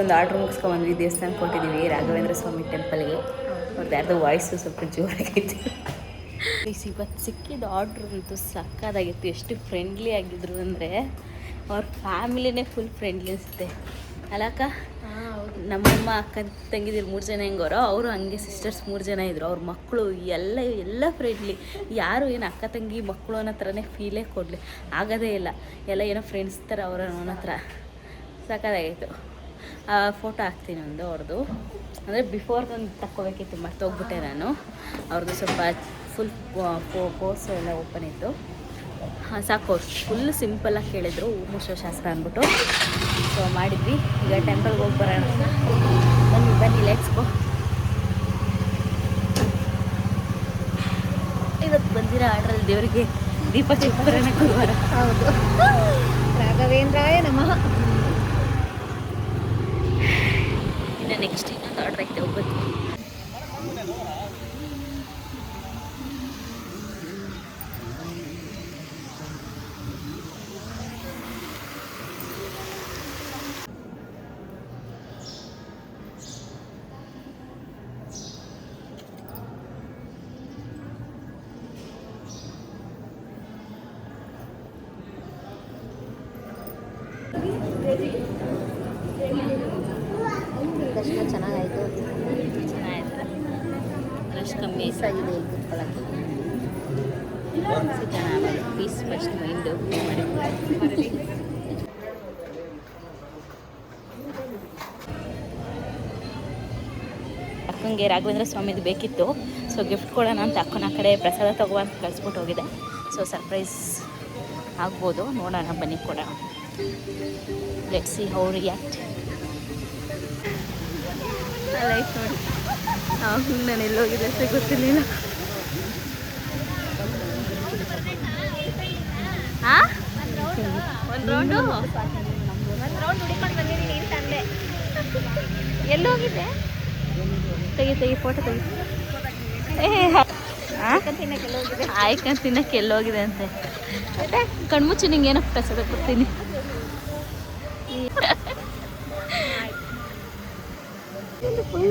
ಒಂದು ಆರ್ಡ್ರ್ ಮುಗಿಸ್ಕೊಂಡ್ಬಂದ್ವಿ. ದೇವಸ್ಥಾನಕ್ಕೆ ಕೊಟ್ಟಿದ್ದೀವಿ ರಾಘವೇಂದ್ರ ಸ್ವಾಮಿ ಟೆಂಪಲ್ಗೆ. ಅವ್ರದ್ದು ಯಾರ್ದು ವಾಯ್ಸು ಸ್ವಲ್ಪ ಜೋರಾಗೈತೆ. ಇವತ್ತು ಸಿಕ್ಕಿದ ಆರ್ಡ್ರ್ ಅಂತೂ ಸಕ್ಕದಾಗಿತ್ತು. ಎಷ್ಟು ಫ್ರೆಂಡ್ಲಿ ಆಗಿದ್ರು ಅಂದರೆ ಅವ್ರ ಫ್ಯಾಮಿಲಿನೇ ಫುಲ್ ಫ್ರೆಂಡ್ಲಿ ಅನಿಸುತ್ತೆ ಅಲ್ಲಕ್ಕ. ನಮ್ಮಮ್ಮ ಅಕ್ಕ ತಂಗಿದಿರು 3 ಜನ ಹೆಂಗೋರೋ ಅವರು ಹಂಗೆ ಸಿಸ್ಟರ್ಸ್ 3 ಜನ ಇದ್ದರು. ಅವ್ರ ಮಕ್ಕಳು ಎಲ್ಲ ಫ್ರೆಂಡ್ಲಿ. ಯಾರು ಏನು ಅಕ್ಕ ತಂಗಿ ಮಕ್ಕಳು ಅನ್ನೋ ಥರನೇ ಫೀಲೇ ಕೊಡಲಿ ಆಗೋದೇ ಇಲ್ಲ. ಎಲ್ಲ ಏನೋ ಫ್ರೆಂಡ್ಸ್ ಥರ ಅವರ ನನ್ನ ಹತ್ರ ಸಕ್ಕದಾಗಿತ್ತು. ಫೋಟೋ ಹಾಕ್ತೀನಿ ಒಂದು ಅವ್ರದ್ದು, ಅಂದರೆ ಬಿಫೋರ್ದೊಂದು ತಕ್ಕೋಬೇಕಿತ್ತು, ಮರ್ತೋಗ್ಬಿಟ್ಟೆ ನಾನು. ಅವ್ರದ್ದು ಸ್ವಲ್ಪ ಫುಲ್ ಕೋರ್ಸ್ ಎಲ್ಲ ಓಪನ್ ಇತ್ತು. ಸಾಕು, ಅವ್ರು ಫುಲ್ ಸಿಂಪಲ್ಲಾಗಿ ಕೇಳಿದ್ರು ಹೂಮುಷ ಶಾಸ್ತ್ರ ಅಂದ್ಬಿಟ್ಟು. ಸೊ ಮಾಡಿದ್ವಿ. ಈಗ ಟೆಂಪಲ್ಗೆ ಹೋಗಿ ಬರೋಣ. ಬನ್ನಿ ಲೆಟ್ಸ್ ಗೋ. ಇವತ್ತು ಬಂದಿರೋ ಆರ್ಡ್ರಲ್ಲಿ ದೇವರಿಗೆ ದೀಪ ಚಿಕ್ಕರಣ ಗುರುವಾರ. ಹೌದು, ರಾಘವೇಂದ್ರಾಯ ನಮಃ. ಇನ್ನು ನೆಕ್ಸ್ಟ್ ಇನ್ನೊಂದು ಆರ್ಡ್ರ್ ಐತೆ, ಹೋಗ್ಬೇಕು. ದರ್ಶನ ಚೆನ್ನಾಗಾಯಿತು. ರಶ್ ಕಮ್ಮಿ ಆಗಿದೆ ಕೂತ್ಕೊಳ್ಳೋಕ್ಕೆ. ಚೆನ್ನಾಗಿ ಪೀಸ್ ಫಸ್ಟ್ ಮೈಂಡು ಮಾಡಿ. ಅಕ್ಕಂಗೆ ರಾಘವೇಂದ್ರ ಸ್ವಾಮಿದು ಬೇಕಿತ್ತು. ಸೊ ಗಿಫ್ಟ್ ಕೊಡೋಣ ಅಂತ ಅಕ್ಕನ ಆ ಕಡೆ ಪ್ರಸಾದ ತಗೋ ಅಂತ ಕಳಿಸ್ಬಿಟ್ಟು ಹೋಗಿದೆ. ಸೊ ಸರ್ಪ್ರೈಸ್ ಆಗ್ಬೋದು, ನೋಡೋಣ ಬನ್ನಿ ಕೊಡೋಣ. Let's see how react. Life ನೋಡಿ, ನಾನು ಎಲ್ಲೋಗಿದೆ ಅಂತ ಗೊತ್ತಿರಲಿಲ್ಲ. ಹಾಂ, ಒಂದು ರೌಂಡು ಹುಡಿಕೊಂಡು ಬಂದಿದ್ದೀನಿ ಅಂತ ಅಂದೆ. ಎಲ್ಲೋಗಿದೆ? ತೆಗಿ ಫೋಟೋ ತೆಗಿ. ಆಯ್ಕೊಂಡು ತಿನ್ನಕ್ಕೆ ಎಲ್ಲೋಗಿದೆ ಅಂತೆ. ಕಣ್ಮುಚ್ಚಿ ನಿಂಗೆ ಏನೋ ಪ್ರಸಾದ ಕೊಡ್ತೀನಿ.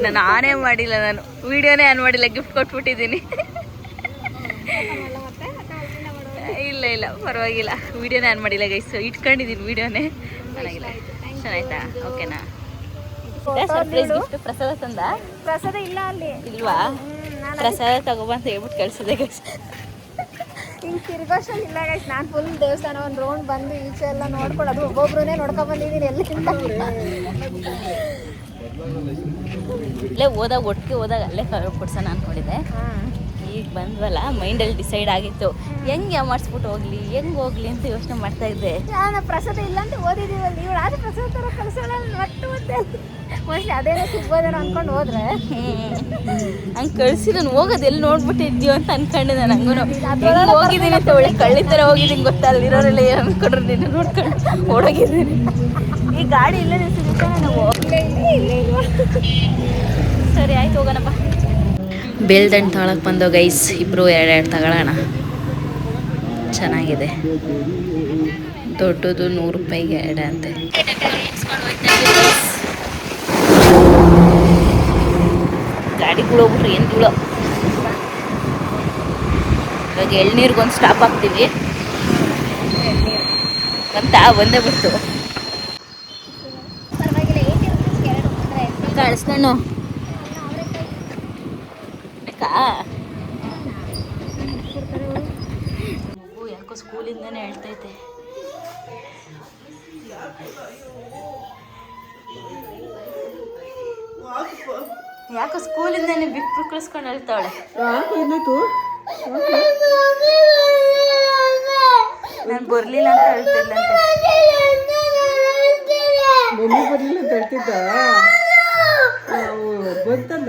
ನಾನು ಆನೇ ಮಾಡಿಲ್ಲ, ನಾನು ವಿಡಿಯೋನೇ ಆನ್ ಮಾಡಿಲ್ಲ, ಗಿಫ್ಟ್ ಕೊಟ್ಬಿಟ್ಟಿದ್ದೀನಿ. ಇಲ್ಲ ಪರವಾಗಿಲ್ಲ, ವಿಡಿಯೋನೇ ಆನ್ ಮಾಡಿಲ್ಲ ಗೈಸ್, ಇಟ್ಕೊಂಡಿದ್ದೀನಿ ವಿಡಿಯೋನೇ. ಚೆನ್ನಾಯ್ತಾ? ಓಕೆನಾ? ಸರ್ಪ್ರೈಸ್ ಗಿಫ್ಟ್ ಪ್ರಸಾದ ತಂದ? ಪ್ರಸಾದ ಇಲ್ಲ ಅಲ್ಲಿ. ಇಲ್ವಾ? ಪ್ರಸಾದ ತಗೋಬಂತ ಹೇಳ್ಬಿಟ್ಟು ಕಳ್ಸಿದೆ ಗೈಸ್. ಹಿಂಗೆ ತಿರ್ಗೋಷನ್ ಇಲ್ಲ ಗೈಸ್. ನಾನು ಫುಲ್ ದೇವಸ್ಥಾನ ಒಂದು ರೌಂಡ್ ಬಂದು ಈಚೆ ಎಲ್ಲ ನೋಡ್ಕೊಂಡು, ಅದು ಒಬ್ಬೊಬ್ರನ್ನೇ ನೋಡ್ಕೊಂಡು ಬಂದಿದ್ದೀನಿ ಎಲ್ಲಿಂದ. ಇಲ್ಲೇ ಒಟ್ಟಿಗೆ ಹೋದಾಗ ಅಲ್ಲೇ ಕೊಡ್ಸೋಣ ಅಂದ್ಕೊಂಡಿದ್ದೆ. ಈಗ ಬಂದ್ವಲ್ಲ, ಮೈಂಡಲ್ಲಿ ಡಿಸೈಡ್ ಆಗಿತ್ತು ಹೆಂಗೆ ಮಾಡಿಸ್ಬಿಟ್ಟು ಹೋಗ್ಲಿ ಅಂತ ಯೋಚನೆ ಮಾಡ್ತಾ ಇದ್ದೆ. ನಾನು ಪ್ರಸಾದ ಇಲ್ಲ ಅಂತ ಓದಿದ್ದೀವಲ್ಲಿ, ಇವಳು ಆದ್ರೆ ಪ್ರಸಾದ ಥರ ಕಳಿಸೋಣ ಒಟ್ಟು ಮೋಸ್ಟ್ಲಿ ಅದೇನೋ ಸಿಗ್ಬೋದೇನೋ ಅಂದ್ಕೊಂಡು ಹೋದ್ರೆ ಹಂಗೆ ಕಳಿಸಿ ನಾನು ಹೋಗೋದು ಎಲ್ಲಿ ನೋಡ್ಬಿಟ್ಟಿದ್ಯೋ ಅಂತ ಅನ್ಕೊಂಡಿದ್ದೆ. ನಂಗೂ ಹೋಗಿದ್ದೀನಿ ಅಂತ ಒಳ್ಳೆ ಕಳ್ಳಿ ಥರ ಹೋಗಿದ್ದೀನಿ ಗೊತ್ತಾ. ಅಲ್ಲಿರೋರೆಲ್ಲ ಏನು ಅಂದ್ಕೊಂಡ್ರು ನೀನು ನೋಡ್ಕೊಂಡು ಓಡೋಗಿದ್ದೀನಿ. ಈ ಗಾಡಿ ಇಲ್ಲೇ ಸಿಗುತ್ತೆ, ನಾನು ಹೋಗಲೇ ಇಲ್ಲ. ಸರಿ ಆಯ್ತು, ಹೋಗೋಣಪ್ಪ. ಬೇಲ್ದಂಡು ತಗೊಳಕ್ಕೆ ಬಂದೋ ಗೈಸ್, ಇಬ್ಬರು 2 ತಗೊಳ್ಳೋಣ. ಚೆನ್ನಾಗಿದೆ, ದೊಡ್ಡದು 100 ರೂಪಾಯಿಗೆ 2 ಅಂತೆ. ಗಾಡಿಗಳು ಹೋಗ್ಬಿಟ್ರೆ ಏನು ಧೂಳೋ. ಇವಾಗ ಎಳ್ನೀರಿಗೊಂದು ಸ್ಟಾಪ್ ಆಗ್ತೀವಿ ಅಂತ ಬಂದೇ ಬಿಡ್ತು. ಕಳಿಸ್ಕೊಂಡು ಯಾಕೋ ಸ್ಕೂಲಿಂದನೇ ಹೇಳ್ತೈತೆ. ಯಾಕೋ ಸ್ಕೂಲಿಂದನೇ ಬಿಟ್ಟು ಕಳಿಸ್ಕೊಂಡು ಹೇಳ್ತಾವಳೆ. ನಾನು ಬರಲಿಲ್ಲ ಅಂತ ಹೇಳ್ತಿಲ್ಲಂತೆ.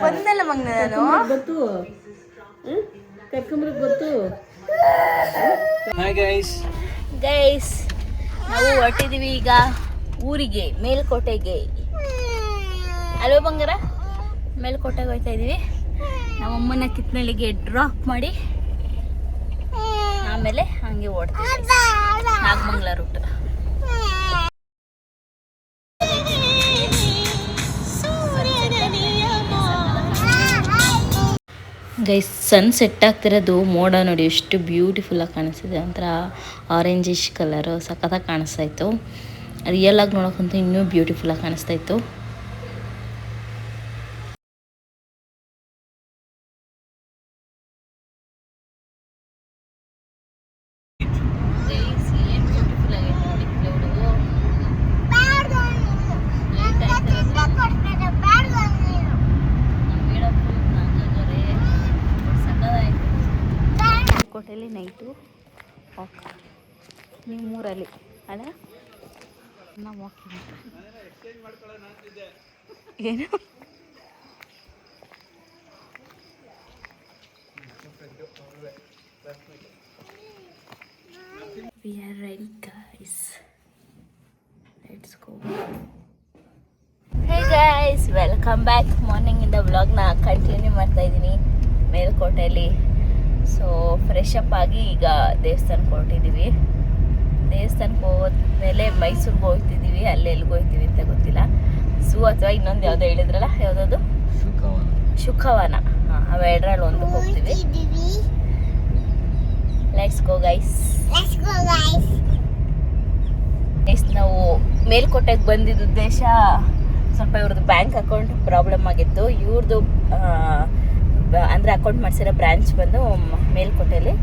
ಬಂದಲ್ಲ ಮಗ, ನಾನು ಗೈಸ್ ನಾವು ಹೊರಟಿದ್ದೀವಿ ಈಗ ಊರಿಗೆ, ಮೇಲ್ಕೋಟೆಗೆ. ಅಲ್ವೇ ಬಂಗಾರ? ಮೇಲ್ಕೋಟೆಗೆ ಹೋಗ್ತಾ ಇದ್ದೀವಿ. ನಮ್ಮಮ್ಮನ ಕಿತ್ನಳ್ಳಿಗೆ ಡ್ರಾಪ್ ಮಾಡಿ ಆಮೇಲೆ ಹಂಗೆ ಓಡ್ತೀವಿ ನಾಗಮಂಗಲ ರೂಟ್. ಗೈಸ್ ಸನ್ ಸೆಟ್ ಆಗ್ತಿರೋದು ಮೋಡ ನೋಡಿ ಎಷ್ಟು ಬ್ಯೂಟಿಫುಲ್ಲಾಗಿ ಕಾಣಿಸ್ತಿದೆ, ಒಂಥರ ಆರೆಂಜಿಶ್ ಕಲರು ಸಖತ್ತಾಗಿ ಕಾಣಿಸ್ತಾ ಇತ್ತು. ರಿಯಲ್ ಆಗಿ ನೋಡೋಕ್ಕಂತೂ ಇನ್ನೂ ಬ್ಯೂಟಿಫುಲ್ಲಾಗಿ ಕಾಣಿಸ್ತಾ ಇತ್ತು. ಕೋಟೆಯಲ್ಲಿ ನೈಟು ವಾಕ್, ನೀವು ಮೂರಲ್ಲಿ ಅಲ್ಲ ನಾವು ವಾಕಿಂಗ್ ಏನು we are ready guys, let's go. Hey guys, welcome back. Morning ಇಂದ ವ್ಲಾಗ್ನ ಕಂಟಿನ್ಯೂ ಮಾಡ್ತಾ ಇದ್ದೀನಿ ಮೇಲ್ಕೋಟೆಯಲ್ಲಿ. ಸೊ ಫ್ರೆಶ್ ಅಪ್ ಆಗಿ ಈಗ ದೇವಸ್ಥಾನಕ್ಕೆ ಹೊರಟಿದ್ದೀವಿ. ದೇವಸ್ಥಾನಕ್ಕೆ ಹೋದ್ಮೇಲೆ ಮೈಸೂರಿಗೆ ಹೋಗ್ತಿದ್ದೀವಿ. ಅಲ್ಲಿ ಎಲ್ಲಿಗೆ ಹೋಗ್ತೀವಿ ಅಂತ ಗೊತ್ತಿಲ್ಲ. ಝೂ ಅಥವಾ ಇನ್ನೊಂದು ಯಾವುದೋ ಹೇಳಿದ್ರಲ್ಲ, ಯಾವುದದು ಶುಕವನ, ಅವೆರಡರಲ್ಲಿ ಒಂದು ಹೋಗ್ತೀವಿ. Let's go guys. ನಾವು ಮೇಲ್ಕೋಟೆಗೆ ಬಂದಿದ್ದ ಉದ್ದೇಶ ಸ್ವಲ್ಪ ಇವ್ರದ್ದು ಬ್ಯಾಂಕ್ ಅಕೌಂಟ್ ಪ್ರಾಬ್ಲಮ್ ಆಗಿತ್ತು. ಇವ್ರದ್ದು ಅಂದರೆ ಅಕೌಂಟ್ ಮಾಡಿಸಿರೋ ಬ್ರಾಂಚ್ ಬಂದು ಮೇಲ್ಕೋಟೆಯಲ್ಲಿ.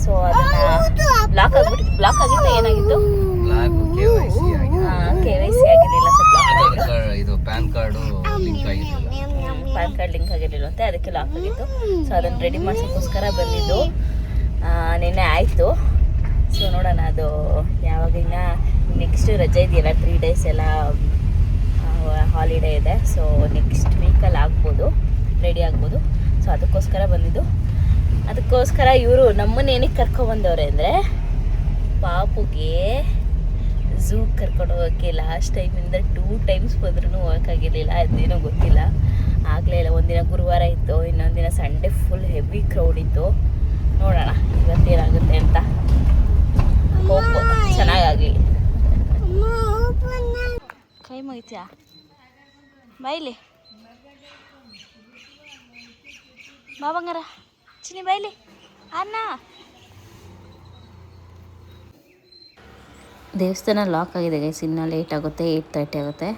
ಸೊ ಅದನ್ನು ಬ್ಲಾಕ್ ಆಗಿಬಿಟ್ಟಿತ್ತು. ಬ್ಲಾಕ್ ಆಗಿತ್ತು, ಏನಾಗಿತ್ತು KYC ಆಗಿರಲಿಲ್ಲ, ಇದು ಪ್ಯಾನ್ ಕಾರ್ಡ್ ಲಿಂಕ್ ಆಗಿರಲಿಲ್ಲ ಅಂತೆ, ಅದಕ್ಕೆ ಲಾಕ್ ಆಗಿತ್ತು. ಸೊ ಅದನ್ನು ರೆಡಿ ಮಾಡ್ಸೋಕ್ಕೋಸ್ಕರ ಬಂದಿದ್ದು. ನಿನ್ನೆ ಆಯಿತು. ಸೊ ನೋಡೋಣ ಅದು ಯಾವಾಗ, ಇನ್ನು ನೆಕ್ಸ್ಟ್ ರಜೆ ಇದೆಯಲ್ಲ, 3 days ಎಲ್ಲ ಹಾಲಿಡೇ ಇದೆ. ಸೊ ನೆಕ್ಸ್ಟ್ ವೀಕಲ್ಲಿ ಆಗ್ಬೋದು, ರೆಡಿ ಆಗ್ಬೋದು. ಸೊ ಅದಕ್ಕೋಸ್ಕರ ಬಂದಿದ್ದು. ಅದಕ್ಕೋಸ್ಕರ ಇವರು ನಮ್ಮನ್ನ ಏನಕ್ಕೆ ಕರ್ಕೊಬಂದವ್ರೆ ಅಂದರೆ, ಪಾಪುಗೆ ಝೂಗೆ ಕರ್ಕೊಂಡು ಹೋಗೋಕ್ಕೆ ಲಾಸ್ಟ್ ಟೈಮಿಂದ 2 times ಬಂದ್ರೂ ಹೋಗೋಕ್ಕಾಗಿರಲಿಲ್ಲ. ಅದೇನೋ ಗೊತ್ತಿಲ್ಲ, ಆಗಲೇ ಇಲ್ಲ. ಒಂದಿನ ಗುರುವಾರ ಇತ್ತು, ಇನ್ನೊಂದು ದಿನ ಸಂಡೇ ಫುಲ್ ಹೆವಿ ಕ್ರೌಡ್ ಇತ್ತು. ನೋಡೋಣ ಇವತ್ತೇನಾಗುತ್ತೆ ಅಂತ. ಹೋಪ್ ಚೆನ್ನಾಗಾಗಲಿ. ಕೈ ಮುಗಿತ್ಯಾ ಬಾಯ್ಲಿ ಬಾ ಬಂಗಾರ, ಚಿನ್ನಿ ಬಾಯ್ಲಿ ಅನ್ನ. ದೇವಸ್ಥಾನ ಲಾಕ್ ಆಗಿದೆ ಗೈಸ್, ಇನ್ನೂ ಲೇಟ್ ಆಗುತ್ತೆ. 8:30 ಆಗುತ್ತೆ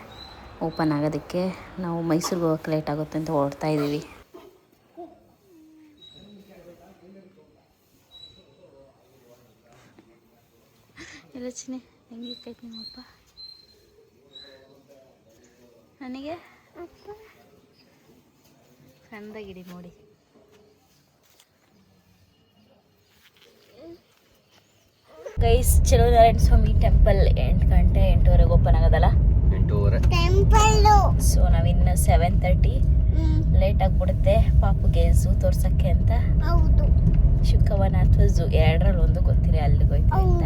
ಓಪನ್ ಆಗೋದಕ್ಕೆ. ನಾವು ಮೈಸೂರಿಗೆ ಹೋಗೋಕ್ಕೆ ಲೇಟ್ ಆಗುತ್ತೆ ಅಂತ ಹೊರಡ್ತಾ ಇದ್ದೀವಿ. ಎಲ್ಲ ಚಿನ್ನಿ ಹೆಂಗಿಕ್ಕೈತಿ ನಿಮ್ಮಪ್ಪ ನನಗೆ ಸಣ್ಣದಾಗಿಡಿ ನೋಡಿ. ಗೈಸ್, ಚಲುವನಾರಾಯಣ ಸ್ವಾಮಿ ಟೆಂಪಲ್ 8 ಗಂಟೆ 8:15 ಓಪನ್ ಆಗೋದಲ್ಲ, 8:15. ಸೊ ನಾವಿನ್ನು 7:30 ಲೇಟ್ ಆಗಿಬಿಡುತ್ತೆ ಪಾಪುಗೆ ಝೂ ತೋರ್ಸೋಕ್ಕೆ ಅಂತ. ಶುಕವನ ಅಥವಾ ಝೂ ಎರಡರಲ್ಲಿ ಒಂದು ಗೊತ್ತಿಲ್ಲ, ಅಲ್ಲಿಗೆ ಹೋಯ್ತೀವಿ ಅಂತ.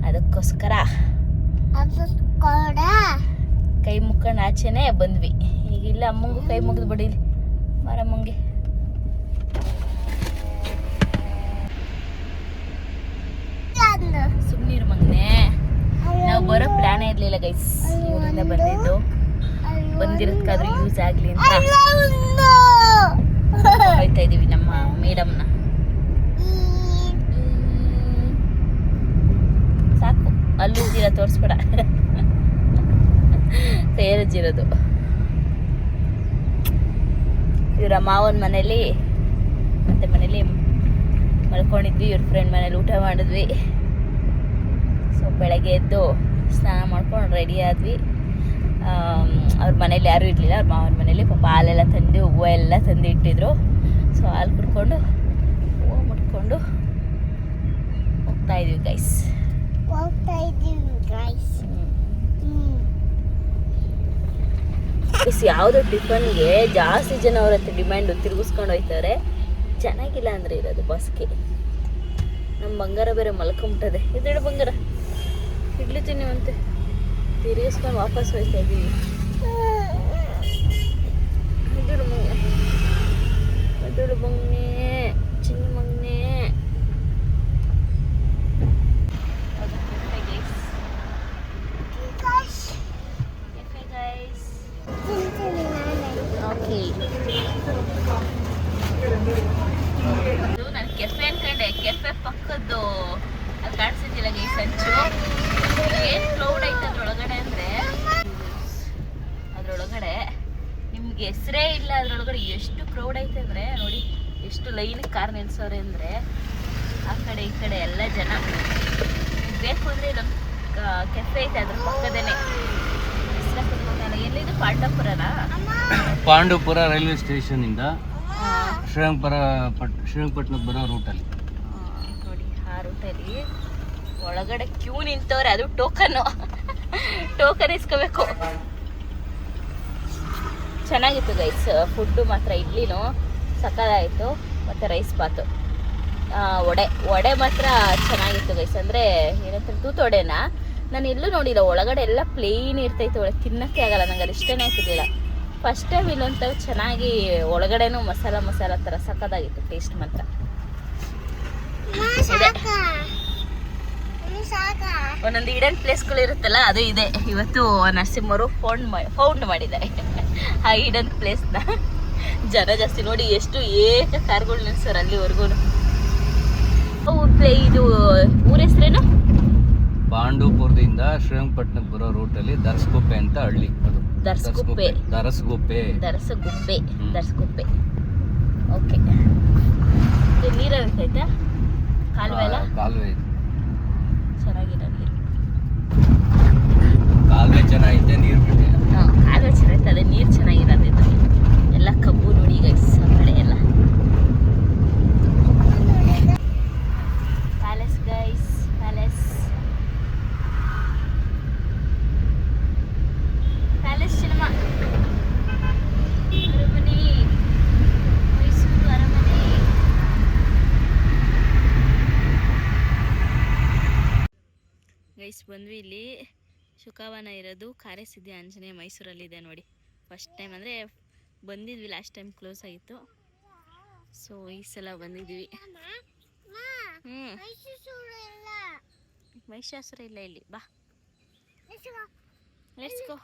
ಅದಕ್ಕೋಸ್ಕರ ಕೈ ಮುಕ್ಕೊಂಡು ಆಚೆನೆ ಬಂದ್ವಿ. ಈಗಿಲ್ಲ ಅಮ್ಮಂಗೂ ಕೈ ಮುಗಿದು ಬಿಡಿಲಿ ಮಾರಮ್ಮಂಗೆ. ಸುಮ್ಮನಿರು ಮಗನೆ, ನಾವು ಬರೋ ಪ್ಲಾನೇ ಇರಲಿಲ್ಲ ಗೈಸ್. ಇವರಿಂದ ಬಂದಿದ್ದು, ಬಂದಿರೋದಕ್ಕಾದ್ರೂ ಯೂಸ್ ಆಗಲಿ ಅಂತ ಹೋಗ್ತಾ ಇದ್ದೀವಿ ನಮ್ಮ ಮೇಡಮ್ನ. ಸಾಕು, ಅಲ್ಲಿದ್ದೀರ ತೋರಿಸ್ಬೇಡ, ಕೈಯಲ್ಲಿರೋದು. ಇವರ ಮಾವನ ಮನೇಲಿ ಮತ್ತೆ ಮನೇಲಿ ಮಲ್ಕೊಂಡಿದ್ವಿ. ಇವ್ರ ಫ್ರೆಂಡ್ ಮನೇಲಿ ಊಟ ಮಾಡಿದ್ವಿ. ಸೊ ಬೆಳಗ್ಗೆ ಎದ್ದು ಸ್ನಾನ ಮಾಡ್ಕೊಂಡು ರೆಡಿ ಆದ್ವಿ. ಅವ್ರ ಮನೇಲಿ ಯಾರೂ ಇರಲಿಲ್ಲ, ಅವ್ರ ಮಾವನ ಮನೇಲಿ. ಪಾಪ ಹಾಲೆಲ್ಲ ತಂದು ಹೂವು ಎಲ್ಲ ತಂದು ಇಟ್ಟಿದ್ರು. ಸೊ ಹಾಲು ಕುಡ್ಕೊಂಡು ಹೂವು ಮುಟ್ಕೊಂಡು ಹೋಗ್ತಾ ಇದೀವಿ ಗೈಸ್. ಯಾವುದೋ ಟಿಫನ್ಗೆ ಜಾಸ್ತಿ ಜನ ಅವ್ರ ಹತ್ರ ಡಿಮ್ಯಾಂಡು, ತಿರುಗಿಸ್ಕೊಂಡು ಹೋಯ್ತಾರೆ. ಚೆನ್ನಾಗಿಲ್ಲ ಅಂದರೆ ಇರೋದು ಬಸ್ಗೆ. ನಮ್ಮ ಬಂಗಾರ ಬೇರೆ ಮಲ್ಕೊಂಬಿಟ್ಟದೆ. ಇದೇಳು ಬಂಗಾರ, ಇಡ್ಲಿ ತಿನ್ನಿವಂತೆ. ತಿರುಗಿಸ್ಕೊಂಡು ವಾಪಸ್ ಹೋಯ್ತಾ ಇದ್ದೀವಿ. ಇದೇಳು ಮಗನೆ, ಇದೇಳು ಮಗನೆ, ಚಿನ್ನ ಮಗನೆ. Okay. ನಾನು ಕೆಫೆ ಅನ್ಕೊಂಡೆ, ಕೆಫೆ ಪಕ್ಕದ್ದು ಅಲ್ಲಿ ಕಾಣಿಸ್ತಿದ್ದಿಲ್ಲ ಈ ಸಂಚು. ಏನು ಕ್ಲೌಡ್ ಐತೆ ಅದ್ರೊಳಗಡೆ ಅಂದರೆ, ಅದ್ರೊಳಗಡೆ ನಿಮ್ಗೆ ಹೆಸರೇ ಇಲ್ಲ. ಅದ್ರೊಳಗಡೆ ಎಷ್ಟು ಕ್ರೌಡ್ ಐತೆ ಅಂದರೆ ನೋಡಿ, ಎಷ್ಟು ಲೈನ್ ಕಾರ್ ನಿಲ್ಸೋರೆ ಅಂದರೆ, ಆ ಕಡೆ ಈ ಕಡೆ ಎಲ್ಲ ಜನ. ಬೇಕು ಅಂದರೆ ಇಲ್ಲೊಂದು ಕೆಫೆ ಐತೆ ಅದ್ರ ಪಕ್ಕದೇನೆ. ಎಲ್ಲಿದು ಪಾಂಡವಪುರನಾ? ಪಾಂಡವಪುರ ರೈಲ್ವೆ ಸ್ಟೇಷನ್ ಇಂದ ಶ್ರೀರಂಗಪಟ್ಟಣಕ್ಕೆ ಬರೋ ರೂಟಲ್ಲಿ ನೋಡಿ. ಆ ರೂಟಲ್ಲಿ ಒಳಗಡೆ ಕ್ಯೂ ನಿಂತವ್ರೆ, ಅದು ಟೋಕನ್ ಇಸ್ಕೋಬೇಕು. ಚೆನ್ನಾಗಿತ್ತು ಗೈಸ್, ಫುಡ್ಡು ಮಾತ್ರ. ಇಡ್ಲಿನೂ ಸಕ್ಕತ್ತಾಯಿತು, ಮತ್ತು ರೈಸ್ ಬಾತು, ವಡೆ ಮಾತ್ರ ಚೆನ್ನಾಗಿತ್ತು ಗೈಸ್. ಅಂದರೆ ಏನಂತಾರೆ, ತೂತೊಡೆನಾ ನಾನು ಎಲ್ಲೂ ನೋಡಿಲ್ಲ. ಒಳಗಡೆ ಎಲ್ಲ ಪ್ಲೇನ್ ಇರ್ತೈತೆ, ಒಳಗೆ ತಿನ್ನೋಕ್ಕೆ ಆಗಲ್ಲ. ನಂಗೆ ಅದು ಇಷ್ಟನೇ ಆಗ್ತಿದ್ದಿಲ್ಲ. ಫಸ್ಟ್ ಟೈಮ್ ಇಲ್ಲೊಂತ ಚೆನ್ನಾಗಿ ಒಳಗಡೆನೂ ಮಸಾಲ ಥರ ಸಕ್ಕತ್ತಾಗಿತ್ತು ಟೇಸ್ಟ್ ಮಾತ್ರ. ಒಂದೊಂದು ಈಡನ್ ಪ್ಲೇಸ್ಗಳು ಇರುತ್ತಲ್ಲ, ಅದು ಇದೆ. ಇವತ್ತು ನರಸಿಂಹರು ಫೌಂಡ್ ಮಾಡಿದ್ದಾರೆ ಆ ಈಡನ್ ಪ್ಲೇಸ್ನ. ಜನ ಜಾಸ್ತಿ ನೋಡಿ, ಎಷ್ಟು ಕಾರ್ಗಳು ನಿಲ್ಸೋರು ಅಲ್ಲಿವರೆಗೂ. ಇದು ಊರ ಹೆಸರೇನು? ಪಾಂಡವಪುರದಿಂದ ಶ್ರೀರಂಗಪಟ್ಟಣಕ್ಕೆ ಬರೋ ರೂಟಲ್ಲಿ ದರಸ್ಗುಪ್ಪೆ ಅಂತ ಹಳ್ಳಿ. ಅದು ದರಸ್ಗುಪ್ಪೆ. ಓಕೆ. ನೀರು ಇರ್ತೈತೆ, ಕಾಲುವೆ ಎಲ್ಲ ಕಾಲುವೆ ಇದೆ. ಚೆನ್ನಾಗಿರೋ ನೀರು, ಕಾಲುವೆ ಚೆನ್ನಾಗೈತೆ, ನೀರು ಬಿಟ್ಟಿದೆ. ಕಾಲುವೆ ಚೆನ್ನಾಗೈತೆ, ಅದೇ ನೀರು ಚೆನ್ನಾಗಿರೋದು. ಎಲ್ಲ ಕಬ್ಬು ನೋಡಿ ಗೈಸ್, ಆ ಕಡೆ ಎಲ್ಲ ಪ್ಯಾಲೇಸ್ ಗೈಸ್, ಪ್ಯಾಲೇಸ್ ಸಿನಿಮಾ. ಅರಮನೆ, ಮೈಸೂರು ಅರಮನೆ. ಗೈಸ್ ಬಂದ್ವಿ. ಇಲ್ಲಿ ಶುಕವನ ಇರೋದು ಕಾರ್ಯಸಿದ್ಧಿ ಆಂಜನೇಯ ಮೈಸೂರಲ್ಲಿದೆ ನೋಡಿ. ಫಸ್ಟ್ ಟೈಮ್ ಅಂದರೆ ಬಂದಿದ್ವಿ, ಲಾಸ್ಟ್ ಟೈಮ್ ಕ್ಲೋಸ್ ಆಗಿತ್ತು. ಸೊ ಈ ಸಲ ಬಂದಿದ್ವಿ. ಮಹಿಷಾಸುರ ಇಲ್ಲ ಇಲ್ಲಿ. ಬಾ, ಲೆಟ್ಸ್ ಗೋ.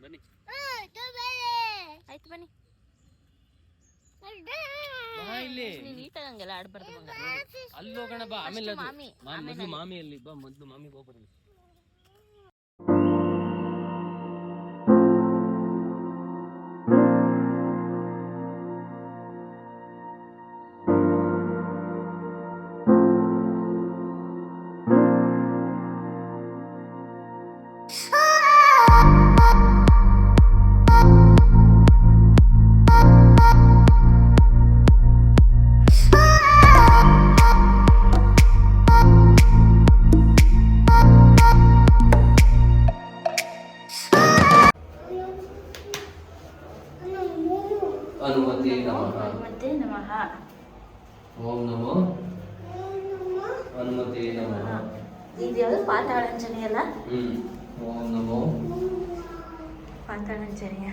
ಬನ್ನಿ, ಆಯ್ತು ಬನ್ನಿ. ನೀಟಾಗಿ ಹಂಗೆಲ್ಲ ಆಡ್ಬಾರ್ದು ಮಗ. ಅಲ್ಲಿ ಹೋಗೋಣ ಬಾ, ಆಮೇಲೆ ಮಾಮಿ ಬಾ, ಮೊದಲು ಮಾಮಿಗೆ ಹೋಗ್ಬರ್ಲಿ. ಹನುಮತೆ ನಮಃ. ಓಂ ನಮೋ ಹನುಮತೆ ನಮಃ. ಇದು ಯಾವುದು ಪಾತಾಳಾಂಜನೇಯ ಅಲ್ಲ? ಓಂ ನಮೋ ಪಾತಾಳಾಂಜನೇಯ.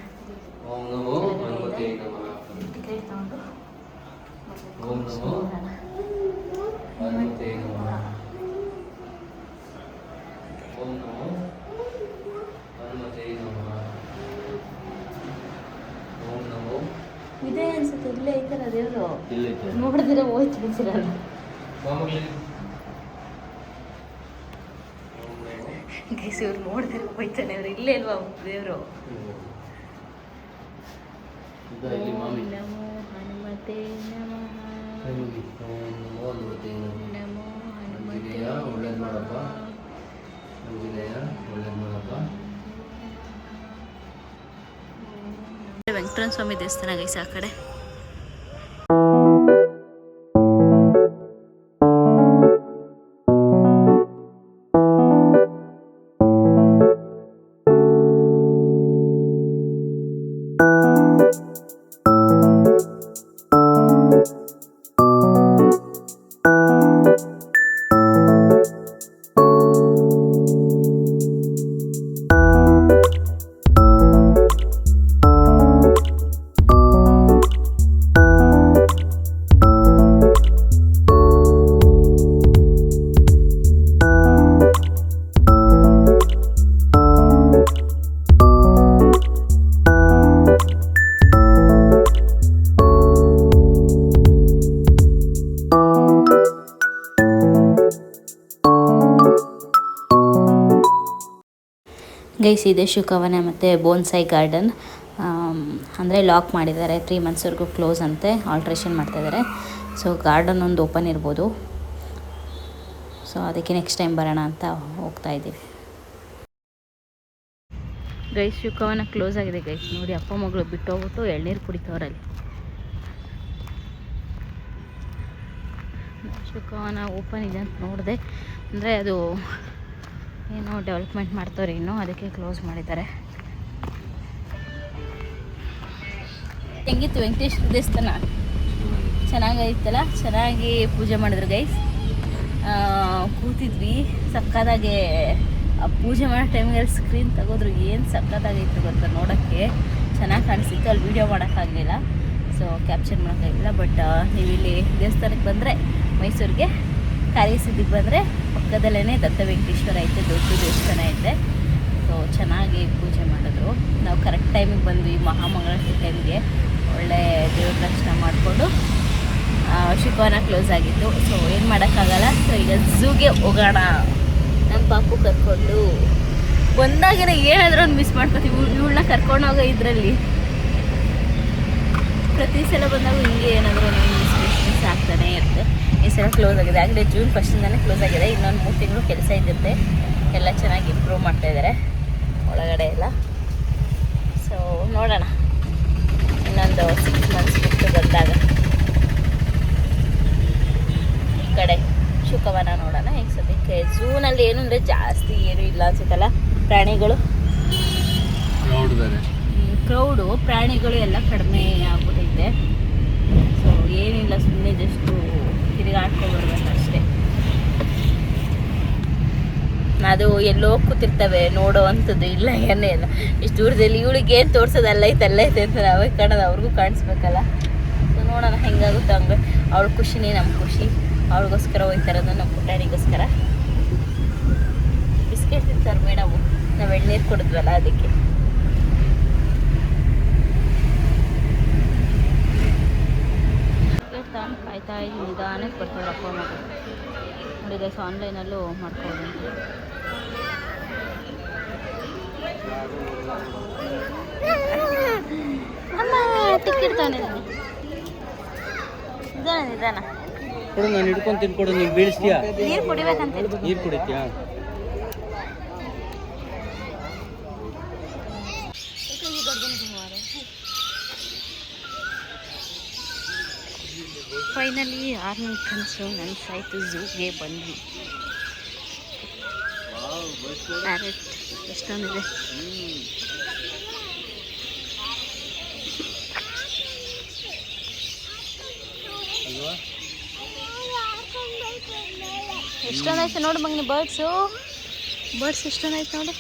ಓಂ ನಮೋ ಹನುಮತೆ ನಮಃ. ಟಿಕೆಟ್ ತಗೊಂಡು ಓಂ ನಮೋ ಹನುಮತೆ ನಮಃ. ಓಂ ನಮೋ ಹನುಮತೆ ನಮಃ. ಓಂ ನಮೋ. ಇದೇ ಅನ್ಸುತ್ತೆ, ಇಲ್ಲೇ ಐತಲ್ಲ ದೇವರು. ಇಲ್ಲೈತೆ, ನೋಡಿದ್ರೆ ಹೋಯ್ತು ಬಿಸಿರಲ್ಲ. ಗೈಸ್ ಇವ್ರು ನೋಡಿದ್ರೆ ಹೋಯ್ತಾನೆ, ಅವ್ರು ಇಲ್ಲೇ ಅಲ್ವಾ ದೇವರು. ನಮೋ ಹನುಮತೆ ನಮಃ. ನಮೋ ಹನುಮತೆ ನಮೋ ಹನುಮತೆ. ಒಳ್ಳೇದು ಮಾಡಪ್ಪ ಆಂಜನೇಯ, ಒಳ್ಳೇದು ಮಾಡಪ್ಪ. ವೆಂಕಟರಮಣ ಸ್ವಾಮಿ ದೇವಸ್ಥಾನ ಗೈಸ್ ಆ ಕಡೆ. ಗೈಸ್ ಇದೆ ಶುಕವನ ಮತ್ತು ಬೋನ್ಸಾಯಿ ಗಾರ್ಡನ್. ಅಂದರೆ ಲಾಕ್ ಮಾಡಿದ್ದಾರೆ, 3 ಮಂತ್ಸ್ವರೆಗೂ ಕ್ಲೋಸ್ ಅಂತೆ, ಆಲ್ಟ್ರೇಷನ್ ಮಾಡ್ತಾಯಿದ್ದಾರೆ. ಸೊ ಗಾರ್ಡನ್ ಒಂದು ಓಪನ್ ಇರ್ಬೋದು. ಸೊ ಅದಕ್ಕೆ ನೆಕ್ಸ್ಟ್ ಟೈಮ್ ಬರೋಣ ಅಂತ ಹೋಗ್ತಾ ಇದ್ದೀವಿ. ಗೈಸ್ ಶುಕವನ ಕ್ಲೋಸ್ ಆಗಿದೆ ಗೈಸ್. ನೋಡಿ ಅಪ್ಪ ಮಗಳು ಬಿಟ್ಟು ಹೋಗ್ಬಿಟ್ಟು ಎಳ್ನೀರು ಕುಡಿತವ್ರಲ್ಲಿ. ಶುಕವನ ಓಪನ್ ಇದೆ ಅಂತ ನೋಡಿದೆ, ಅಂದರೆ ಅದು ಏನೋ ಡೆವಲಪ್ಮೆಂಟ್ ಮಾಡ್ತಾರೆ ಇನ್ನೂ, ಅದಕ್ಕೆ ಕ್ಲೋಸ್ ಮಾಡಿದ್ದಾರೆ. ಹೆಂಗಿತ್ತು ವೆಂಕಟೇಶ್ವರ ದೇವಸ್ಥಾನ? ಚೆನ್ನಾಗೈತಲ್ಲ, ಚೆನ್ನಾಗಿ ಪೂಜೆ ಮಾಡಿದ್ರು ಗೈಸ್. ಕೂತಿದ್ವಿ ಸಕ್ಕದಾಗೆ. ಆ ಪೂಜೆ ಮಾಡೋ ಟೈಮ್ಗೆ ಸ್ಕ್ರೀನ್ ತೆಗೋದ್ರು, ಏನು ಸಕ್ಕದಾಗಿತ್ತು ಗೊತ್ತಾ, ನೋಡೋಕ್ಕೆ ಚೆನ್ನಾಗಿ ಕಾಣಿಸ್ತಿತ್ತು. ಅಲ್ಲಿ ವೀಡಿಯೋ ಮಾಡೋಕ್ಕಾಗಲಿಲ್ಲ, ಸೊ ಕ್ಯಾಪ್ಚರ್ ಮಾಡೋಕ್ಕಾಗಿಲ್ಲ. ಬಟ್ ನೀವು ಇಲ್ಲಿ ದೇವಸ್ಥಾನಕ್ಕೆ ಬಂದರೆ, ಮೈಸೂರಿಗೆ ಕಾರ್ಯಸಿದ್ಧಿಗೆ ಬಂದರೆ ಪಕ್ಕದಲ್ಲೇ ದತ್ತ ವೆಂಕಟೇಶ್ವರ ಐತೆ, ದೊಡ್ಡ ದೇವಸ್ಥಾನ ಐತೆ. ಸೊ ಚೆನ್ನಾಗಿ ಪೂಜೆ ಮಾಡಿದ್ರು. ನಾವು ಕರೆಕ್ಟ್ ಟೈಮಿಗೆ ಬಂದ್ವಿ, ಮಹಾಮಂಗಳಾರತಿ ಟೈಮ್ಗೆ. ಒಳ್ಳೆ ದೇವ್ರ ದರ್ಶನ ಮಾಡಿಕೊಂಡು ಶುಕವನ ಕ್ಲೋಸ್ ಆಗಿತ್ತು. ಸೊ ಏನು ಮಾಡೋಕ್ಕಾಗಲ್ಲ. ಸೊ ಈಗ ಝೂಗೆ ಹೋಗೋಣ. ನಮ್ಮ ಪಾಪು ಕರ್ಕೊಂಡು ಬಂದಾಗಲೇ ಏನಾದರೂ ಒಂದು ಮಿಸ್ ಮಾಡ್ಕೊತೀವಿ. ಇವಳನ್ನ ಕರ್ಕೊಂಡು ಹೋಗೋ ಇದರಲ್ಲಿ ಪ್ರತಿ ಸಲ ಬಂದಾಗ ಹಿಂಗೆ ಏನಾದರೂ ಮಿಸ್ ಆಗ್ತಾನೆ ಇರುತ್ತೆ. ಈ ಸಲ ಕ್ಲೋಸ್ ಆಗಿದೆ. ಆಗಲೇ ಜೂನ್ 1 ಕ್ಲೋಸ್ ಆಗಿದೆ. ಇನ್ನೊಂದು 3 ತಿಂಗಳು ಕೆಲಸ ಇದ್ದಿರುತ್ತೆ. ಎಲ್ಲ ಚೆನ್ನಾಗಿ ಇಂಪ್ರೂವ್ ಮಾಡ್ತಾಯಿದ್ದಾರೆ ಒಳಗಡೆ ಎಲ್ಲ. ಸೊ ನೋಡೋಣ ಇನ್ನೊಂದು 6 ಮಂತ್ಸ್ ಬಿಟ್ಟು ಬಂದಾಗ ಈ ಕಡೆ ಶುಕವನ ನೋಡೋಣ. ಈಗ ಸದ್ಯಕ್ಕೆ ಝೂನಲ್ಲಿ ಏನು ಅಂದರೆ ಜಾಸ್ತಿ ಏನೂ ಇಲ್ಲ ಅನ್ಸುತ್ತಲ್ಲ, ಪ್ರಾಣಿಗಳು ಕ್ರೌಡು, ಪ್ರಾಣಿಗಳು ಎಲ್ಲ ಕಡಿಮೆ ಆಗ್ಬಿಟ್ಟೈತೆ. ಸೊ ಏನಿಲ್ಲ, ಸುಮ್ಮನೆ ಜಸ್ಟು ತಿರುಗಾಡ್ಕೊಬರ್ಬೇಕಷ್ಟೇ. ಅದು ಎಲ್ಲೋ ಕೂತಿರ್ತವೆ, ನೋಡೋ ಅಂಥದ್ದು ಇಲ್ಲ, ಏನೇ ಇಲ್ಲ. ಇಷ್ಟು ದೂರದಲ್ಲಿ ಇವಳಿಗೆ ಏನು ತೋರಿಸೋದು ಅಲ್ಲೈತೆ ಅಂತ ನಾವೇ ಕಾಣೋದು, ಅವ್ರಿಗೂ ಕಾಣಿಸ್ಬೇಕಲ್ಲ. ಸೊ ನೋಡೋಣ ಹೆಂಗಾಗುತ್ತೆ ಹಂಗೆ. ಅವಳ ಖುಷಿನೇ ನಮ್ಮ ಖುಷಿ. ಅವಳಿಗೋಸ್ಕರ ಹೋಗ್ತಾರದು, ನಮ್ಮ ಪುಟಾಣಿಗೋಸ್ಕರ. ಬಿಸ್ಕೆಟ್ ತಿಂತಾರೆ ಮೇಡಮು, ನಾವು ಎಳ್ನೀರು ಕೊಡಿದ್ವಲ್ಲ ಅದಕ್ಕೆ. ತಾನು ಕಾಯ್ತಾ ಇದ್ದೀನಿ, ನಿಧಾನಕ್ಕೆ ಬರ್ತಾರೆ ಅಪ್ಪ ಮಗು. ನೋಡಿ ಗೈಸ್, ಆನ್ಲೈನಲ್ಲೂ ಮಾಡ್ಬೋದು. ಅಮ್ಮ ಟಿಕೆಟ್ ತಗೊಂಡಿದ್ದೀನಿ. ನಿಧಾನ ಕೊಡು, ನಾನು ಹಿಡ್ಕೊಂಡು ತಿನ್ಕೊಡು. ನೀನು ಬೀಳಿಸ್ತೀಯಾ? ನೀರು ಕುಡಿಬೇಕಂತ. ನೀರು ಕುಡಿತೀಯಾ? ಫೈನಲಿ 6ನೇ ಕನಸು ನನಸಾಯ್ತು. ಝೂಗೆ ಬಂದ್ವಿ. ಪ್ಯಾರೆಟ್ ಎಷ್ಟೊಂದಿದೆ. ಎಷ್ಟೊಂದಾಯ್ತು ನೋಡು ಮಗನಿ, ಬರ್ಡ್ಸ್ ಎಷ್ಟೊಂದಾಯ್ತು ನೋಡು.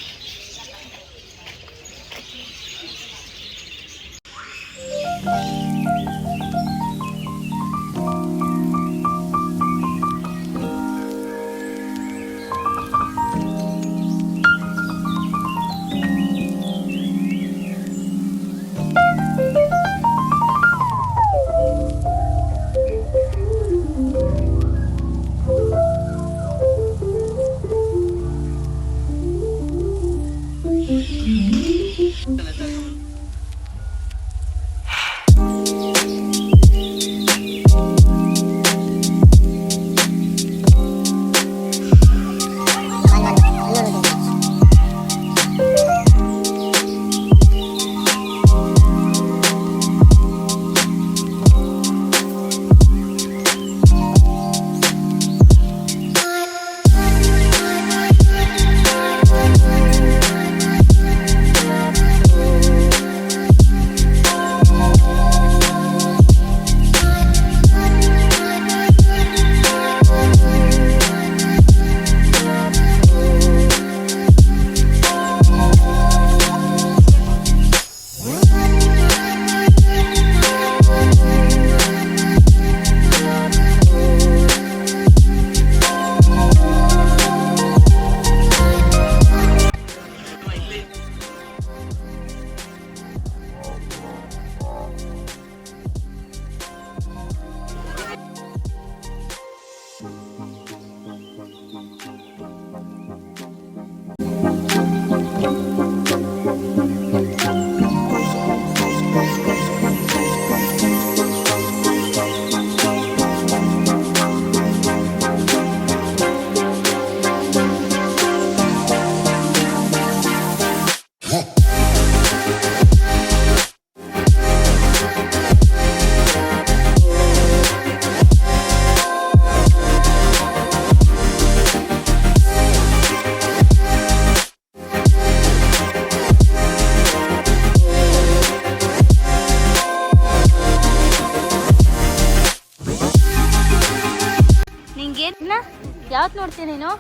ನೋಡ್ತೀಯ ನೀನು?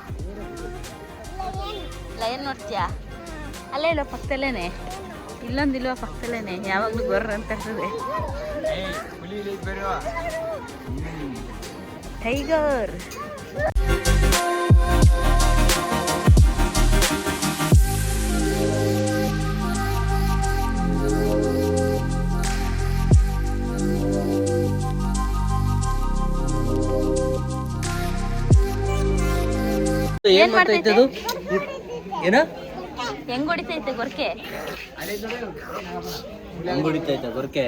ಲಯನ್ ನೋಡ್ತೀಯಾ? ಅಲ್ಲೇ ಇಲ್ವ ಪಕ್ಕದಲ್ಲೇನೆ, ಇಲ್ಲೊಂದಿಲ್ವ ಪಕ್ಕದಲ್ಲೇನೆ, ಯಾವಾಗಲೂ ಗೊರ್ರ ಅಂತ ಇರ್ತದೆ. ಟೈಗರ್. ಏನ್ ಮಾಡ್ತೈತೆ ಅದು? ಏನ ಹೆಂಗ್ ಹೊಡಿತೈತೆ ಗೊರ್ಕೆ? ಹೆಂಗ್ ಹೊಡಿತೈತೆ ಗೊರ್ಕೆ?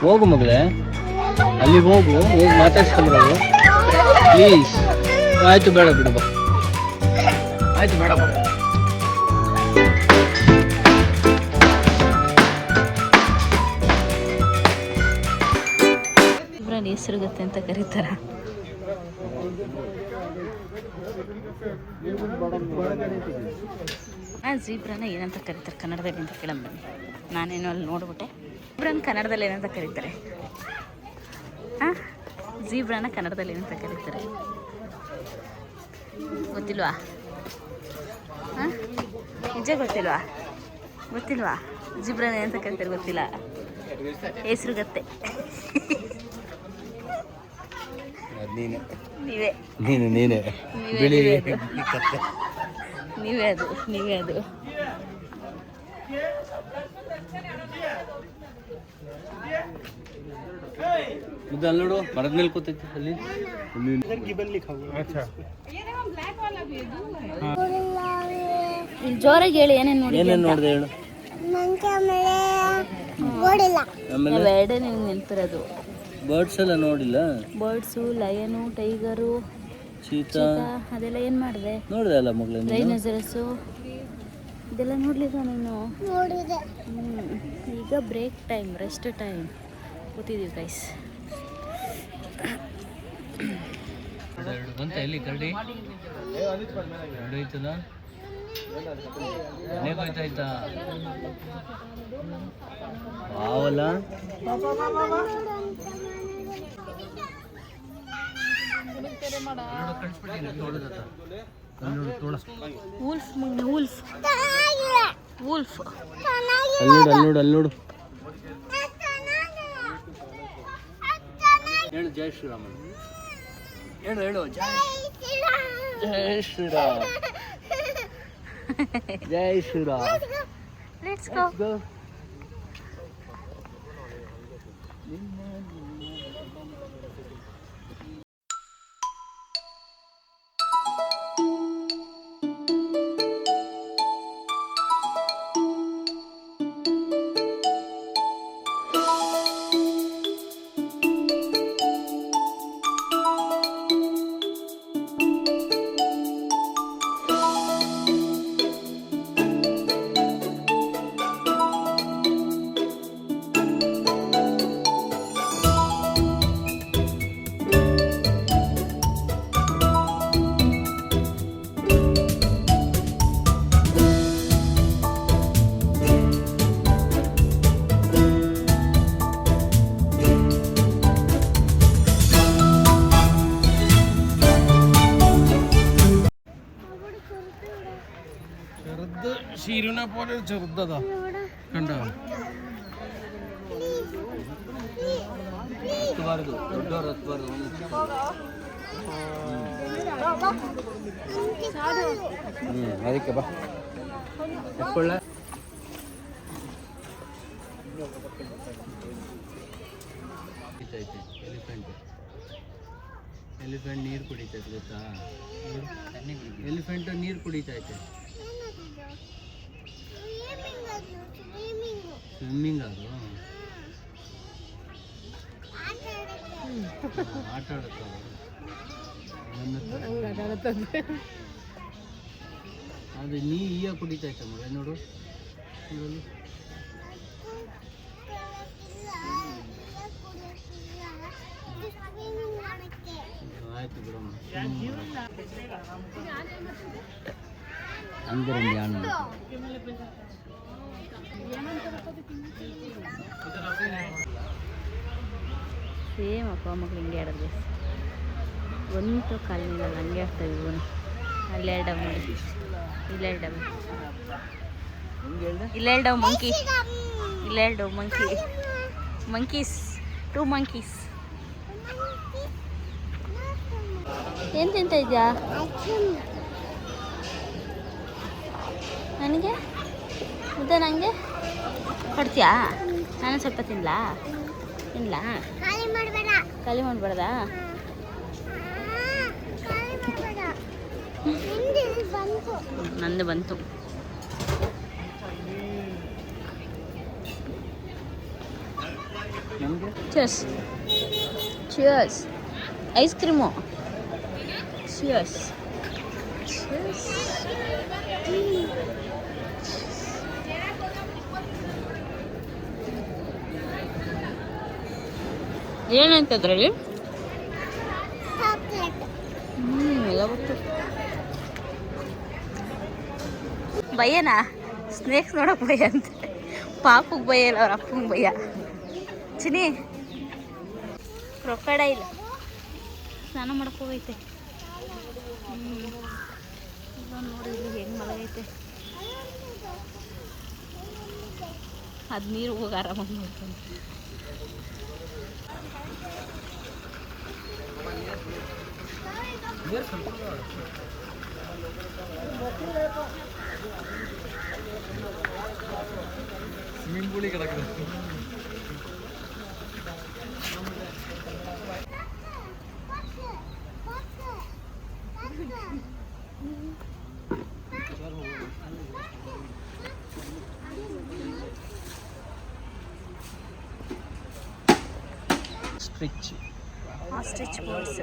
ಹೋಗು ಮಗಳೇ, ಅಲ್ಲಿ ಹೋಗು, ಹೋಗಿ ಮಾತಾಡ್ಸ್ಕೊಂಡ್ರು ಪ್ಲೀಸ್. ಆಯ್ತು ಬೇಡ ಬಿಡು ಬಾ, ಆಯ್ತು ಬೇಡ ಬಾ. ಇವ್ರನ್ನ ಹೆಸರುಗತ್ತೆ ಅಂತ ಕರೀತಾರ. ಜೀಬ್ರನ್ನ ಏನಂತ ಕರೀತಾರೆ ಕನ್ನಡದಲ್ಲಿ ಅಂತ ಕೇಳೋಣ ಬನ್ನಿ. ನಾನೇನೋ ಅಲ್ಲಿ ನೋಡ್ಬಿಟ್ಟೆ. ಜೀಬ್ರನ್ನ ಕನ್ನಡದಲ್ಲಿ ಏನಂತ ಕರೀತಾರೆ? ಹಾಂ, ಜೀಬ್ರನ್ನ ಕನ್ನಡದಲ್ಲಿ ಏನಂತ ಕರೀತಾರೆ ಗೊತ್ತಿಲ್ವಾ? ಹಾಂ, ನಿಜ ಗೊತ್ತಿಲ್ವಾ? ಗೊತ್ತಿಲ್ವಾ? ಜೀಬ್ರನ್ನ ಏನಂತ ಕರೀತಾರೆ ಗೊತ್ತಿಲ್ಲ? ಹೆಸರುಗತ್ತೆ. ನೀವೇ ನೀನೇ ನೀವೇ ಅದು. ಇದು ಅಲ್ಲಿ ನೋಡು, ಮರದ ಮೇಲೆ ಕೂತೈತಿ ಅಲ್ಲಿ. ಜೋರಾಗಿ ಹೇಳಿ, ಏನೇನು ನೋಡಿದೆ ಹೇಳು. ಬೇಡ ನಿಮ್ಗೆ ನೆನಪಿರೋದು. ಬರ್ಡ್ಸ್ ಎಲ್ಲ ನೋಡಿಲ್ಲ. ಬರ್ಡ್ಸು, ಲಯನು, ಟೈಗರು, ಚೀತಾ ಅದೆಲ್ಲ ಏನು ಮಾಡಿದೆ? ನೋಡಿದೆ ಅಲ್ಲ ಮಗಳೇ ನೀನು? ರೈನೋಸರಸ್ಸು ಇದೆಲ್ಲ ನೋಡ್ಲಿಲ್ಲ ನೀನು? ಈಗ ಬ್ರೇಕ್ ಟೈಮ್, ರೆಸ್ಟ್ ಟೈಮ್, ಕೂತಿದ್ದೀವಿ ಗೈಸ್. ಬಂತ ಎಲ್ಲಿ ಕರಡಿ? ಎರಡು ಐತದ? ಮನೆಗೆ ಹೋಯ್ತಾಯ್ತಾ? ಆವಲ್ಲ ವೂಲ್ಫ್ ವೂಲ್ಫ್ ವೂಲ್ಫ್ ಅಲ್ಲೋಡು ಹೇಳು ಜೈ ಶ್ರೀರಾಮ್. ಹೇಳು ಜೈ ಶ್ರೀರಾಮ್. ಜೈ ಶ್ರೀರಾಮ್. Let's go. ശീരുനെ പോലെ ചെറുതതാ കണ്ടോ? ಹತ್ಬಾರ್ದು, ದೊಡ್ಡವ್ರು ಹತ್ಬಾರ್ದು. ಅದಕ್ಕೆ ಬಾ ಎತ್ಕೊಳ್ಳ. ಎಲಿಫೆಂಟ್ ನೀರು ಕುಡಿತೈತೆ ಗೊತ್ತಾ? ಎಲಿಫೆಂಟ್ ನೀರು ಕುಡಿತೈತೆ. ಸ್ವಿಮ್ಮಿಂಗ್ ಅದು ಆಟ ಆಡುತ್ತೆ. ಅದು ನೀ ಈಗ ಕುಡಿತೈತೆ ಮಗ ನೋಡು. ಆಯ್ತು ಬಿಡಮ್ಮ. ಅಂಗರಂಡಿ ಹಣ್ಣು ಸೇಮ್ ಅಪ್ಪ ಮಕ್ಳು ಹಿಂಗೆ ಆಡೋದು. ಒಂದು ಕಾಲಿನಿಲ್ಲ ಹಂಗೆ ಆಡ್ತಾವೆ ಇವನು. ಅಲ್ಲೆರಡವ ನೋಡಿ, ಇಲ್ಲೆರಡವ ಮಂಕಿ, ಇಲ್ಲೆರಡವ ಮಂಕೀಸ್, 2 ಮಂಕೀಸ್. ಏನು ತಿಂತ ಇದೆಯಾ? ನನಗೆ ಮುದ್ದೆ ನನಗೆ ಕೊಡ್ತೀಯಾ? ನಾನು ಸ್ವಲ್ಪ ತಿನ್ನಲಾ? ಖಾಲಿ ಮಾಡಬೇಡ್ದಾ? ನಂದು ಬಂತು. ಚಿಯರ್ಸ್. Ice cream. ಚಿಯರ್ಸ್. ಏನಂತ ಅದರಲ್ಲಿ? ಎಲ್ಲ ಗೊತ್ತು. ಭಯನಾ? ಸ್ನೇಕ್ಸ್ ನೋಡೋಕೆ ಭಯ ಅಂತ. ಪಾಪಗೆ ಭಯ ಇಲ್ಲ, ಅವ್ರ ಅಪ್ಪಂಗೆ ಭಯ. ಚಿನಿ ಕ್ರೊಕೊಡೈಲ್ ಸ್ನಾನ ಮಾಡಕ್ಕೆ ಹೋಗೈತೆ. ನೋಡಿ ಹೆಂಗೆ ಮಲಗೈತೆ. ಅದು ನೀರು ಹೋಗಿ ಆರಾಮಾಗಿ ನೋಡ್ಕೊಂಡು. ಸ್ವಿಮ್ಮಿಂಗ್ ಪೂಲಿಗೆ കിടക്കുന്നത്. ಆಸ್ಟ್ರಿಚ್. Ostrich birds.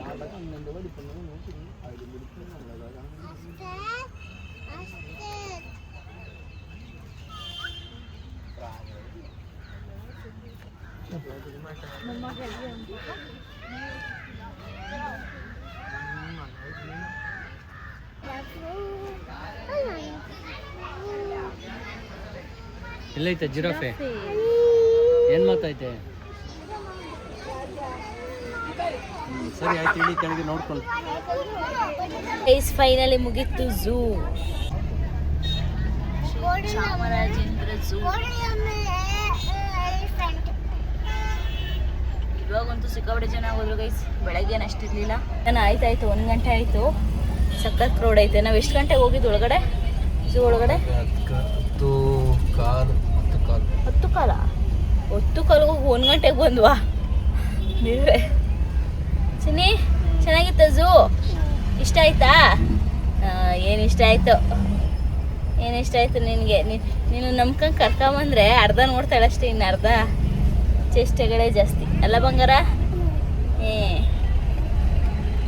ಎಲ್ಲೈತೆ ಜಿರಾಫೆ? ಏನು ಮಾತೈತೆ? ಸರಿ ಆಯ್ತು, ಇಳಿ ಕೆಳಗೆ ನೋಡ್ಕೊಂಡು. ಫೈನಲಿ ಮುಗೀತು ಝೂ. ಚಾಮರಾಜೇಂದ್ರ ಝೂ. ಇವಾಗಂತೂ ಸಿಕ್ಕಾಪಟ್ಟೆ ಜನ ಹೋದ್ರು ಗೈಸ್. ಬೆಳಗ್ಗೆ ಏನು ಅಷ್ಟಿರ್ಲಿಲ್ಲ. ಆಯ್ತಾಯ್ತು 1 ಗಂಟೆ ಆಯಿತು. ಸಖತ್ ಕ್ರೌಡ್ ಐತೆ. ನಾವು ಎಷ್ಟು ಗಂಟೆಗೆ ಹೋಗಿದ್ದು ಒಳಗಡೆ, ಝೂ ಒಳಗಡೆ? 10 ಕಾಲ. 10 ಕಾಲಿಗೆ ಹೋಗಿ 1 ಗಂಟೆಗೆ ಬಂದ್ವಾ ನೀವೇ? ಚಿನ್ನಿ ಚೆನ್ನಾಗಿತ್ತ ಝೂ? ಇಷ್ಟ ಆಯ್ತಾ? ಏನು ಇಷ್ಟ ಆಯಿತು? ಏನು ಇಷ್ಟ ಆಯಿತು ನಿನಗೆ? ನೀನು ನಂಬ್ಕೊಂಡು ಕರ್ಕೊಂಬಂದ್ರೆ ಅರ್ಧ ನೋಡ್ತಾಳೆ ಅಷ್ಟೇ, ಇನ್ನು ಅರ್ಧ ಚೇಷ್ಟೆಗಳೇ ಜಾಸ್ತಿ ಅಲ್ಲ ಬಂಗಾರ?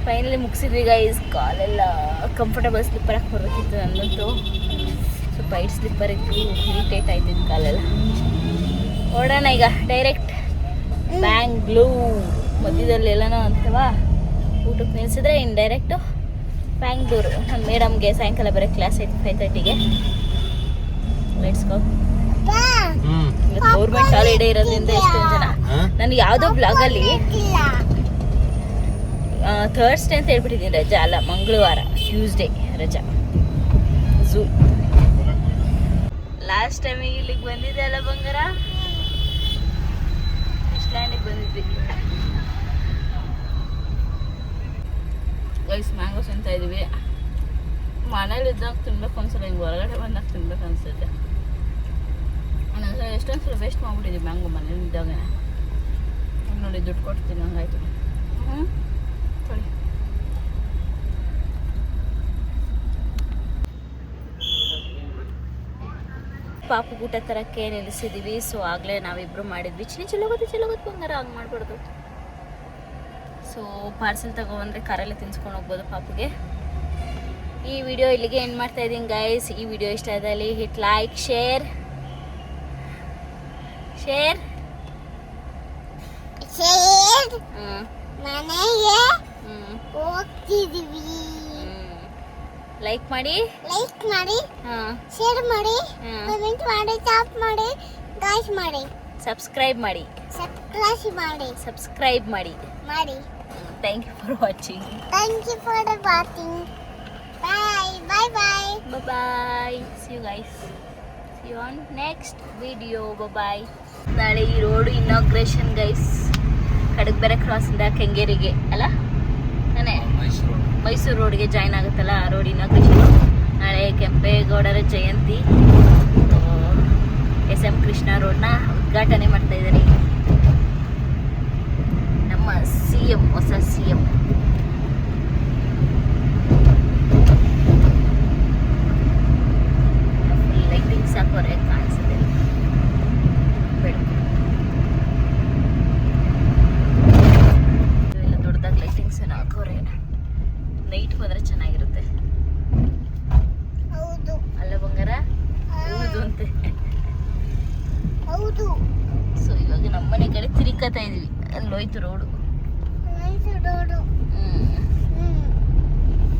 ಫೈನಲಿ ಮುಗಿಸಿದ್ವಿ ಗೈಸ್. ಕಾಲೆಲ್ಲ ಕಂಫರ್ಟಬಲ್ ಸ್ಲಿಪ್ಪರ್ ಹಾಕಿ ಬರಬೇಕಿತ್ತು. ನನ್ನಂತೂ ಸ್ವಲ್ಪ ವೈಟ್ ಸ್ಲಿಪ್ಪರ್ ಇತ್ತು, ಇರಿಟೇಟ್ ಆಯ್ತಿತ್ತು ಕಾಲೆಲ್ಲ. ಓಡೋಣ ಈಗ ಡೈರೆಕ್ಟ್ ಬ್ಯಾಂಗ್ಳೂರ್. ಮಧ್ಯದಲ್ಲಿ ಎಲ್ಲನೋ ಅಂತವಾ ಊಟಕ್ಕೆ ನಿಲ್ಸಿದ್ರೆ ಇನ್ನು ಡೈರೆಕ್ಟು ಬ್ಯಾಂಗ್ಳೂರು. ನಮ್ಮ ಮೇಡಮ್ಗೆ ಸಾಯಂಕಾಲ ಬರೋ ಕ್ಲಾಸ್ ಐತೆ 5:30ಗೆ. Let's go. ಗೌರ್ಮೆಂಟ್ ಹಾಲಿಡೇ ಇರೋದ್ರಿಂದ ಎಷ್ಟೊಂದು ಜನ. ನನಗೆ ಯಾವುದೋ ಬ್ಲಾಗಲ್ಲಿ ಥರ್ಸ್ಡೇ ಅಂತ ಹೇಳ್ಬಿಟ್ಟಿದ್ದೀನಿ ರಜಾ ಅಲ್ಲ, ಮಂಗಳವಾರ ಟ್ಯೂಸ್ಡೇ ರಜಾ. ಝೂ ಲಾಸ್ಟ್ ಟೈಮಿಗೆ ಇಲ್ಲಿಗೆ ಬಂದಿದ್ದೆ ಅಲ್ಲ ಬಂಗಾರ? ಇಸ್ಲ್ಯಾಂಡಿಗೆ ಬಂದಿದ್ವಿ ಗೈಸ್. ಮ್ಯಾಂಗೋಸ್ ಅಂತ ಇದೀವಿ. ಮನೇಲಿ ಇದ್ದಾಗ ತಿನ್ಬೇಕು ಅನ್ಸಲ್ಲ, ಹಿಂಗೆ ಹೊರಗಡೆ ಬಂದಾಗ ತಿನ್ಬೇಕು ಅನ್ಸುತ್ತೆ. ನಾನು ಎಷ್ಟೊಂದು ಸಲ ವೇಸ್ಟ್ ಮಾಡ್ಬಿಟ್ಟಿದ್ದೀವಿ ಮ್ಯಾಂಗೋ ಮನೇಲಿ ಇದ್ದಾಗ. ನೋಡಿ ದುಡ್ಡು ಕೊಡ್ತೀನಿ ಹಂಗಾಯ್ತು. ಸರಿ ಪಾಪು ಊಟ ತರಕ್ಕೆ ನಿಲ್ಲಿಸಿದ್ದೀವಿ. ಸೊ ಆಗಲೇ ನಾವಿಬ್ಬರು ಮಾಡಿದ್ವಿ. ಚೆಲ್ಲೋಗುತ್ತೆ ಬಂಗಾರ, ಹಂಗೆ ಮಾಡ್ಬಾರ್ದು. ಸೊ ಪಾರ್ಸೆಲ್ ತಗೊಬಂದರೆ ಕಾರಲ್ಲೇ ತಿನ್ಸ್ಕೊಂಡು ಹೋಗ್ಬೋದು ಪಾಪುಗೆ. ಈ ವಿಡಿಯೋ ಇಲ್ಲಿಗೆ ಎಂಡ್ ಮಾಡ್ತಾ ಇದ್ದೀನಿ ಗೈಸ್. ಈ ವಿಡಿಯೋ ಇಷ್ಟ ಆದಲ್ಲಿ ಹಿಟ್ ಲೈಕ್, ಶೇರ್ ಮನೆಗೆ ಹೋಗ್ತಿದೀವಿ. ಲೈಕ್ ಮಾಡಿ, ಶೇರ್ ಮಾಡಿ, ಕಮೆಂಟ್ ಮಾಡಿ, ಟಾಪ್ ಮಾಡಿ, ಗೈಸ್ ಮಾಡಿ, ಸಬ್ಸ್ಕ್ರೈಬ್ ಮಾಡಿ. Thank you for watching. Bye. See you guys. See you on next video. Bye. ನಾಳೆ ಈ ರೋಡ್ ಇನಾಗ್ರೇಷನ್ ಗೈಸ್. ಕಡಕ್ಬೆರೆ ಕ್ರಾಸಿಂದ ಕೆಂಗೇರಿಗೆ ಅಲ್ಲ, ನಾನೇ ಮೈಸೂರು ರೋಡ್ಗೆ ಜಾಯ್ನ್ ಆಗುತ್ತಲ್ಲ, ಆ ರೋಡ್ ಇನಾಗ್ರೇಷನ್. ನಾಳೆ ಕೆಂಪೇಗೌಡರ ಜಯಂತಿ. SM ಕೃಷ್ಣ ರೋಡ್ನ ಉದ್ಘಾಟನೆ ಮಾಡ್ತಾ ಇದ್ದಾರೆ ನಮ್ಮ CM, ಹೊಸ CM. ಲೈಟಿಂಗ್ಸ್ ಹಾಕೋರೆ ಕಾಣಿಸುತ್ತೆ, ಬೆಳಕು ಎಲ್ಲ ದೊಡ್ಡದಾಗಿ ಲೈಟಿಂಗ್ಸ್ ಹಾಕೋರೆ. ನೈಟ್ ಹೋದ್ರೆ ಚೆನ್ನಾಗಿರುತ್ತೆ ಅಲ್ಲ ಬಂಗಾರ? ಹೌದು ಅಂತೆ. ಸೊ ಇವಾಗ ನಮ್ಮನೆ ಕಡೆ ತಿರುಗ್ತಾ ಇದೀವಿ. ಅಲ್ಲೋಯ್ತು ರೋಡು.